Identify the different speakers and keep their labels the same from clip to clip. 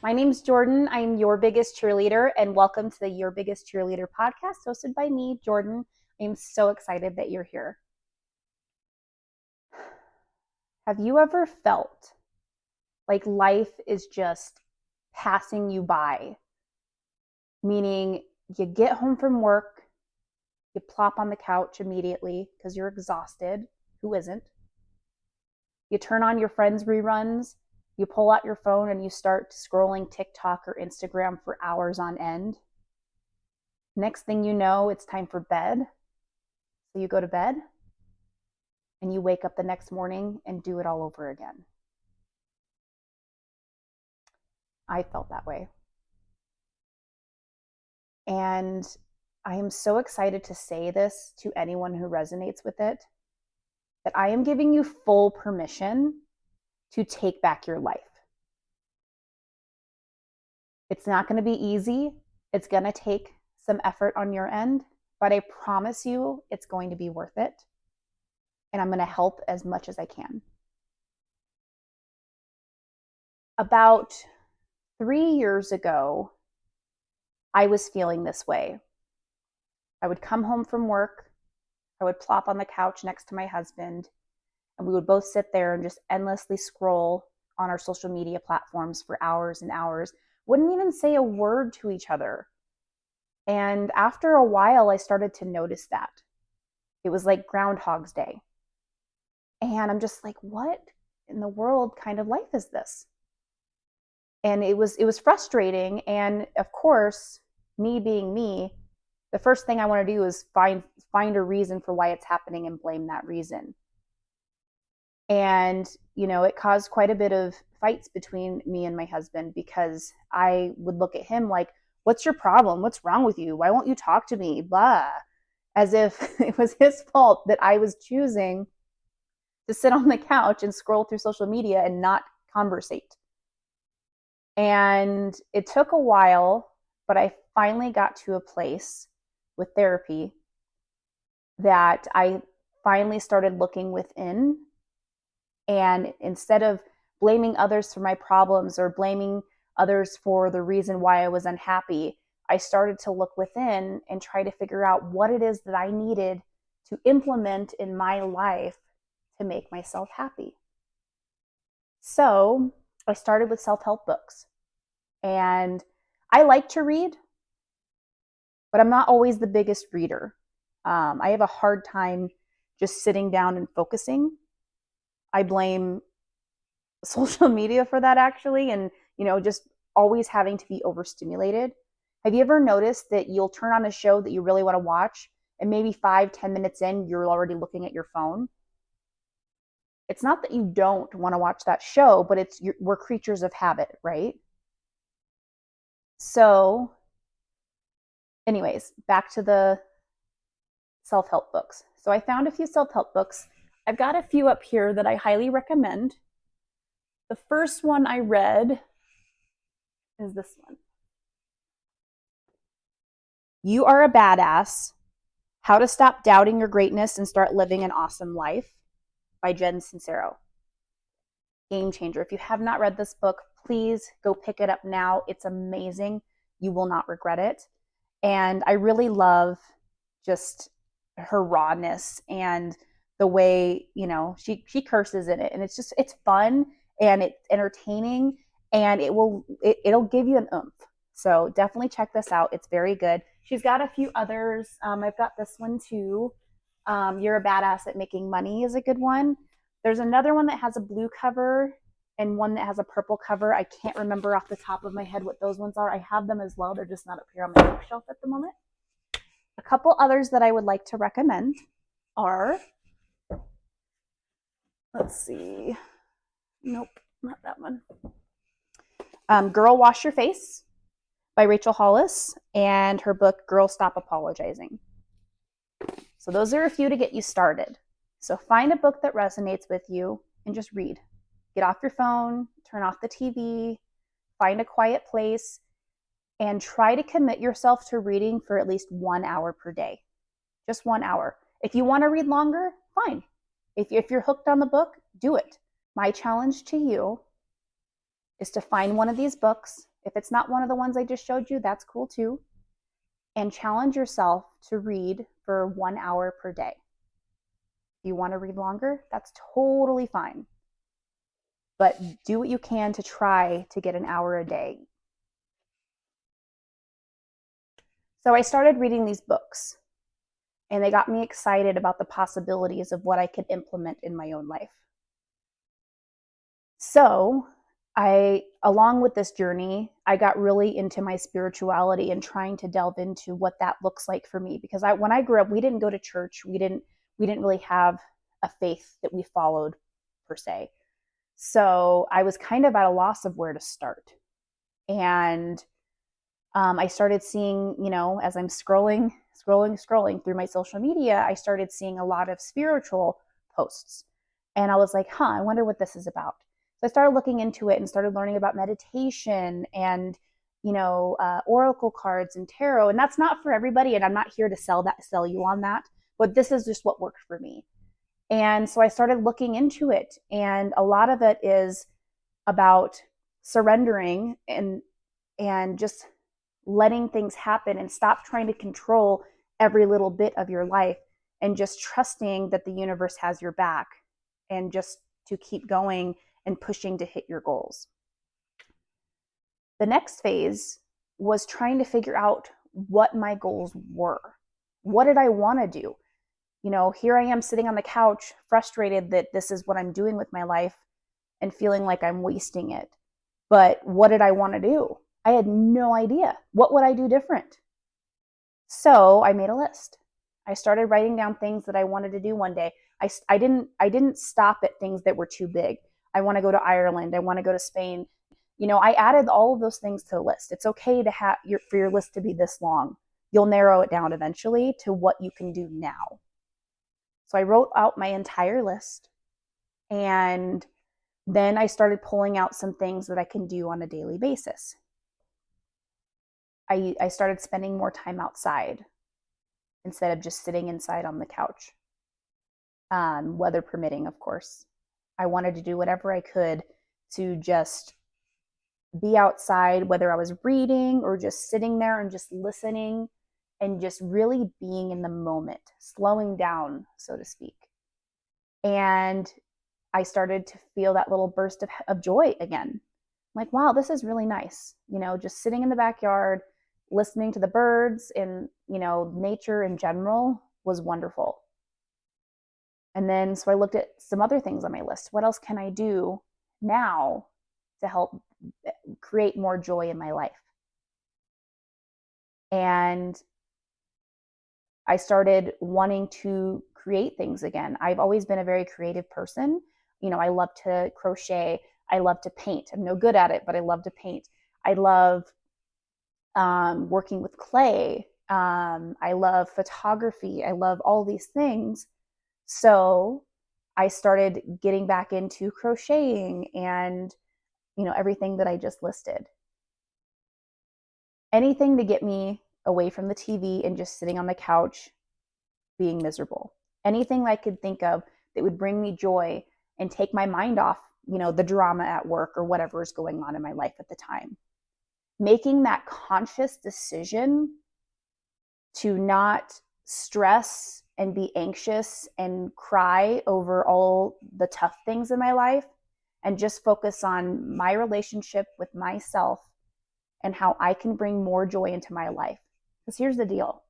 Speaker 1: My name's Jordan. I'm your biggest cheerleader, and welcome to the Your Biggest Cheerleader Podcast, hosted by me, Jordan. I'm so excited that you're here. Have you ever felt like life is just passing you by? Meaning you get home from work, you plop on the couch immediately because you're exhausted. Who isn't? You turn on your friends' reruns, you pull out your phone and you start scrolling TikTok or Instagram for hours on end. Next thing you know, it's time for bed. So you go to bed and you wake up the next morning and do it all over again. I felt that way. And I am so excited to say this to anyone who resonates with it, that I am giving you full permission to take back your life. It's not going to be easy. It's going to take some effort on your end, but I promise you it's going to be worth it. And I'm going to help as much as I can. About 3 years ago, I was feeling this way. I would come home from work, I would plop on the couch next to my husband, and we would both sit there and just endlessly scroll on our social media platforms for hours and hours. Wouldn't even say a word to each other. And after a while, I started to notice that. It was like Groundhog's Day. And I'm just like, what in the world kind of life is this? And it was frustrating. And of course, me being me, the first thing I want to do is find a reason for why it's happening and blame that reason. And, it caused quite a bit of fights between me and my husband, because I would look at him like, what's your problem? What's wrong with you? Why won't you talk to me? Blah. As if it was his fault that I was choosing to sit on the couch and scroll through social media and not conversate. And it took a while, but I finally got to a place with therapy that I finally started looking within. And instead of blaming others for my problems or blaming others for the reason why I was unhappy, I started to look within and try to figure out what it is that I needed to implement in my life to make myself happy. So I started with self-help books. And I like to read, but I'm not always the biggest reader. I have a hard time just sitting down and focusing. I blame social media for that, actually, and just always having to be overstimulated. Have you ever noticed that you'll turn on a show that you really want to watch, and maybe 5-10 minutes in, you're already looking at your phone? It's not that you don't want to watch that show, but we're creatures of habit, right? So, anyways, back to the self-help books. So I found a few self-help books. I've got a few up here that I highly recommend. The first one I read is this one. You Are a Badass: How to Stop Doubting Your Greatness and Start Living an Awesome Life, by Jen Sincero. Game changer. If you have not read this book, please go pick it up now. It's amazing. You will not regret it. And I really love just her rawness and the way, she curses in it. And it's fun and it's entertaining, and it'll give you an oomph. So definitely check this out. It's very good. She's got a few others. I've got this one too. You're a Badass at Making Money is a good one. There's another one that has a blue cover and one that has a purple cover. I can't remember off the top of my head what those ones are. I have them as well. They're just not up here on my bookshelf at the moment. A couple others that I would like to recommend are, let's see. Nope, not that one. Girl, Wash Your Face by Rachel Hollis, and her book, Girl, Stop Apologizing. So those are a few to get you started. So find a book that resonates with you and just read. Get off your phone, turn off the TV, find a quiet place, and try to commit yourself to reading for at least 1 hour per day. Just 1 hour. If you want to read longer, fine. If you're hooked on the book, do it. My challenge to you is to find one of these books. If it's not one of the ones I just showed you, that's cool too. And challenge yourself to read for 1 hour per day. If you want to read longer, that's totally fine. But do what you can to try to get an hour a day. So I started reading these books, and they got me excited about the possibilities of what I could implement in my own life. So along with this journey, I got really into my spirituality and trying to delve into what that looks like for me. Because when I grew up, we didn't go to church. We didn't really have a faith that we followed per se. So I was kind of at a loss of where to start. And I started seeing, as I'm scrolling through my social media, I started seeing a lot of spiritual posts. And I was like, I wonder what this is about. So I started looking into it and started learning about meditation and, oracle cards and tarot. And that's not for everybody. And I'm not here to sell you on that, but this is just what worked for me. And so I started looking into it. And a lot of it is about surrendering and just letting things happen and stop trying to control every little bit of your life and just trusting that the universe has your back and just to keep going and pushing to hit your goals. The next phase was trying to figure out what my goals were. What did I want to do? Here I am sitting on the couch, frustrated that this is what I'm doing with my life and feeling like I'm wasting it. But what did I want to do? I had no idea. What would I do different? So I made a list. I started writing down things that I wanted to do one day. I didn't stop at things that were too big. I want to go to Ireland. I want to go to Spain. I added all of those things to the list. It's okay to have for your list to be this long. You'll narrow it down eventually to what you can do now. So I wrote out my entire list, and then I started pulling out some things that I can do on a daily basis. I started spending more time outside instead of just sitting inside on the couch, weather permitting, of course. I wanted to do whatever I could to just be outside, whether I was reading or just sitting there and just listening and just really being in the moment, slowing down, so to speak. And I started to feel that little burst of joy again. I'm like, wow, this is really nice. Just sitting in the backyard, listening to the birds and, nature in general was wonderful. And then, so I looked at some other things on my list. What else can I do now to help create more joy in my life? And I started wanting to create things again. I've always been a very creative person. I love to crochet. I love to paint. I'm no good at it, but I love to paint. I love working with clay. I love photography. I love all these things. So I started getting back into crocheting and, everything that I just listed. Anything to get me away from the TV and just sitting on the couch being miserable. Anything I could think of that would bring me joy and take my mind off, the drama at work or whatever is going on in my life at the time. Making that conscious decision to not stress and be anxious and cry over all the tough things in my life and just focus on my relationship with myself and how I can bring more joy into my life. Because here's the deal.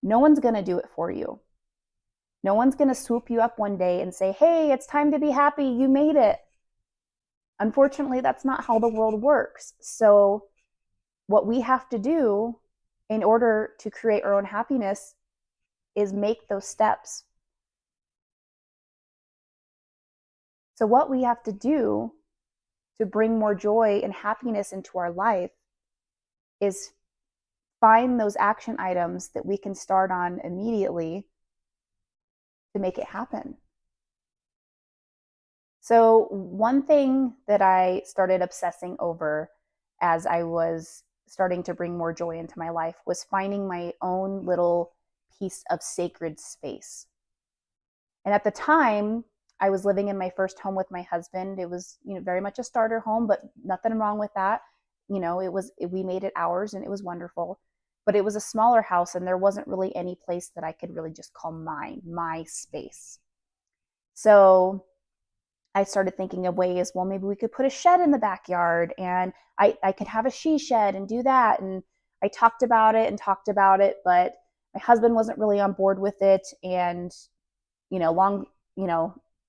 Speaker 1: No one's going to do it for you. No one's going to swoop you up one day and say, hey, it's time to be happy. You made it. Unfortunately, that's not how the world works. So what we have to do in order to create our own happiness is make those steps. So what we have to do to bring more joy and happiness into our life is find those action items that we can start on immediately to make it happen. So one thing that I started obsessing over as I was starting to bring more joy into my life was finding my own little piece of sacred space. And at the time, I was living in my first home with my husband. It was, very much a starter home, but nothing wrong with that. we made it ours and it was wonderful, but it was a smaller house and there wasn't really any place that I could really just call mine, my space. So I started thinking of ways, well, maybe we could put a shed in the backyard and I could have a she shed and do that. And I talked about it, but my husband wasn't really on board with it. And,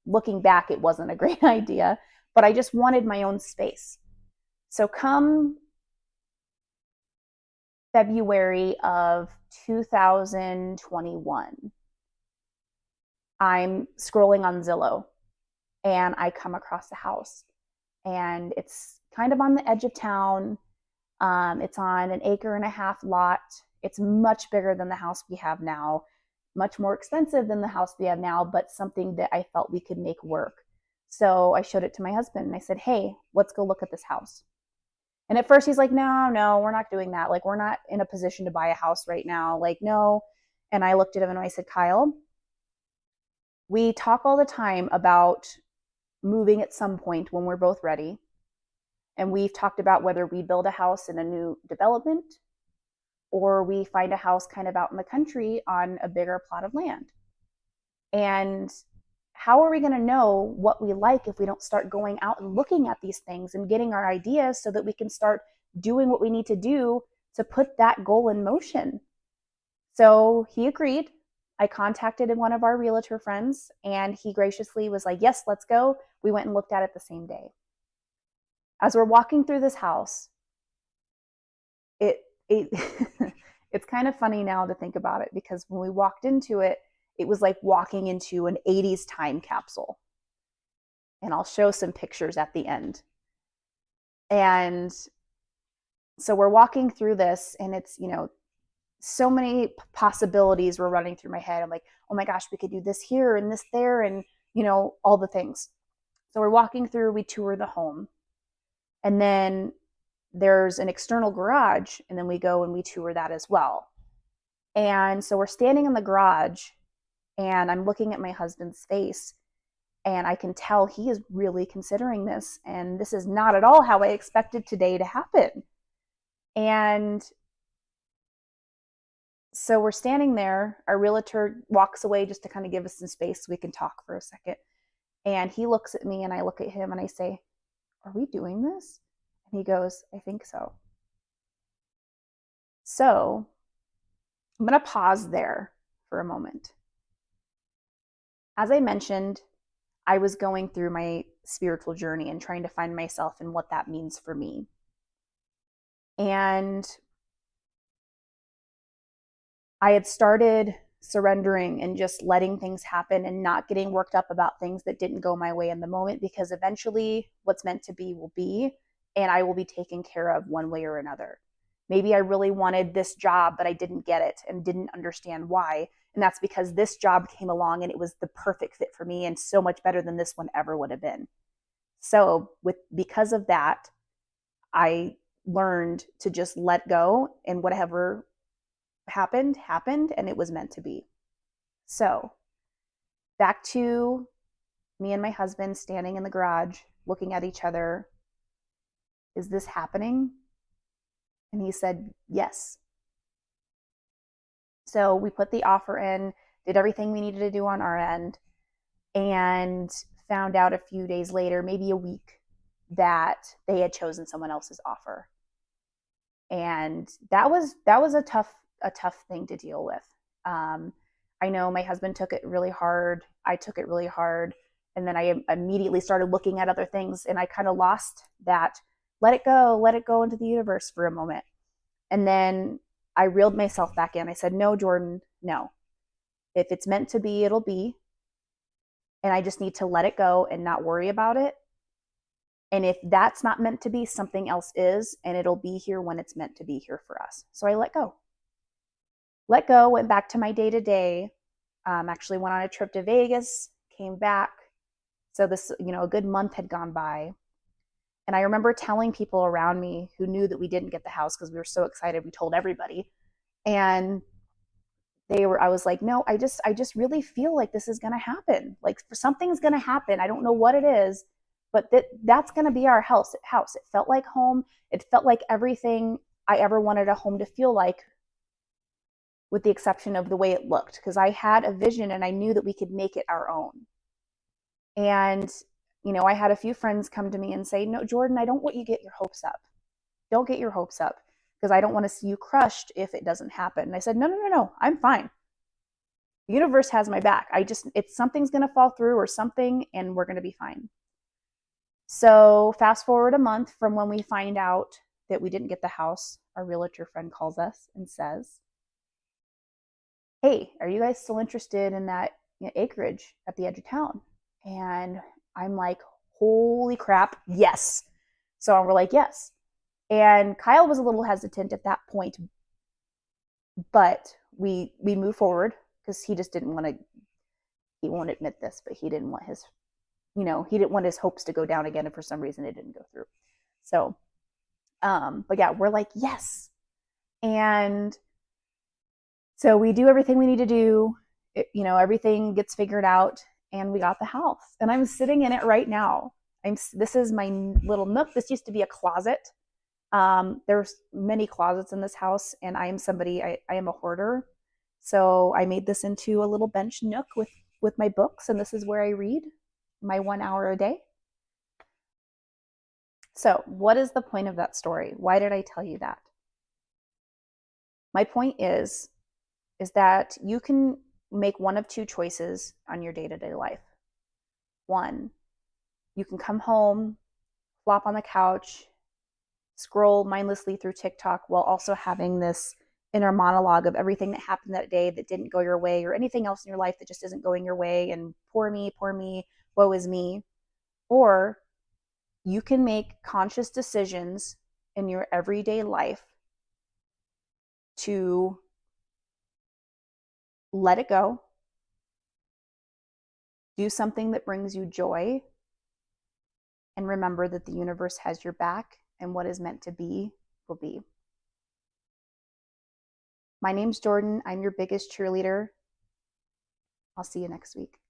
Speaker 1: looking back, it wasn't a great idea, but I just wanted my own space. So come February of 2021, I'm scrolling on Zillow and I come across a house and it's kind of on the edge of town. It's on an 1.5 acre lot. It's much bigger than the house we have now, much more expensive than the house we have now, but something that I felt we could make work. So I showed it to my husband and I said, hey, let's go look at this house. And at first he's like, no, we're not doing that. Like, we're not in a position to buy a house right now. Like, no. And I looked at him and I said, Kyle, we talk all the time about moving at some point when we're both ready. And we've talked about whether we build a house in a new development or we find a house kind of out in the country on a bigger plot of land. And how are we going to know what we like if we don't start going out and looking at these things and getting our ideas so that we can start doing what we need to do to put that goal in motion? So he agreed. I contacted one of our realtor friends and he graciously was like, yes, let's go. We went and looked at it the same day. As we're walking through this house, it it's kind of funny now to think about it, because when we walked into it, it was like walking into an 80s time capsule. And I'll show some pictures at the end. And so we're walking through this and it's, so many possibilities were running through my head. I'm like, oh my gosh, we could do this here and this there and, all the things. So we're walking through, we tour the home. And then there's an external garage, and then we go and we tour that as well. And so we're standing in the garage, and I'm looking at my husband's face, and I can tell he is really considering this, and this is not at all how I expected today to happen. And so we're standing there. Our realtor walks away just to kind of give us some space so we can talk for a second. And he looks at me, and I look at him, and I say, are we doing this? And he goes, I think so. So I'm going to pause there for a moment. As I mentioned, I was going through my spiritual journey and trying to find myself and what that means for me. And I had started surrendering and just letting things happen and not getting worked up about things that didn't go my way in the moment, because eventually what's meant to be will be, and I will be taken care of one way or another. Maybe I really wanted this job, but I didn't get it and didn't understand why. And that's because this job came along and it was the perfect fit for me and so much better than this one ever would have been. So because of that, I learned to just let go, and whatever happened, and it was meant to be. So back to me and my husband standing in the garage, looking at each other. Is this happening? And he said, yes. So we put the offer in, did everything we needed to do on our end, and found out a few days later, maybe a week, that they had chosen someone else's offer. And that was a tough thing to deal with. I know my husband took it really hard. I took it really hard. And then I immediately started looking at other things, and I kind of lost that, let it go into the universe for a moment. And then I reeled myself back in. I said, no, Jordan, no. If it's meant to be, it'll be. And I just need to let it go and not worry about it. And if that's not meant to be, something else is, and it'll be here when it's meant to be here for us. So I let go. Went back to my day-to-day. Actually went on a trip to Vegas, came back. So this, a good month had gone by. And I remember telling people around me who knew that we didn't get the house, because we were so excited, we told everybody. And I was like, no, I just really feel like this is going to happen. Like, something's going to happen. I don't know what it is, but that's going to be our house. It felt like home. It felt like everything I ever wanted a home to feel like, with the exception of the way it looked, because I had a vision and I knew that we could make it our own. And, I had a few friends come to me and say, no, Jordan, I don't want you to get your hopes up. Don't get your hopes up, because I don't want to see you crushed if it doesn't happen. And I said, no, I'm fine. The universe has my back. It's something's going to fall through or something, and we're going to be fine. So fast forward a month from when we find out that we didn't get the house, our realtor friend calls us and says, hey, are you guys still interested in that acreage at the edge of town? And I'm like, holy crap, yes. So we're like, yes. And Kyle was a little hesitant at that point, but we moved forward because he just didn't want to, he won't admit this, but he didn't want his, he didn't want his hopes to go down again if for some reason it didn't go through. So, but yeah, we're like, yes. And so we do everything we need to do. Everything gets figured out, and we got the house. And I'm sitting in it right now. This is my little nook. This used to be a closet. There's many closets in this house, and I am a hoarder. So I made this into a little bench nook with my books, and this is where I read my 1 hour a day. So what is the point of that story? Why did I tell you that? My point is that you can make one of two choices on your day-to-day life. One, you can come home, flop on the couch, scroll mindlessly through TikTok while also having this inner monologue of everything that happened that day that didn't go your way, or anything else in your life that just isn't going your way, and poor me, woe is me. Or you can make conscious decisions in your everyday life to let it go, do something that brings you joy, and remember that the universe has your back, and what is meant to be will be. My name's Jordan. I'm your biggest cheerleader. I'll see you next week.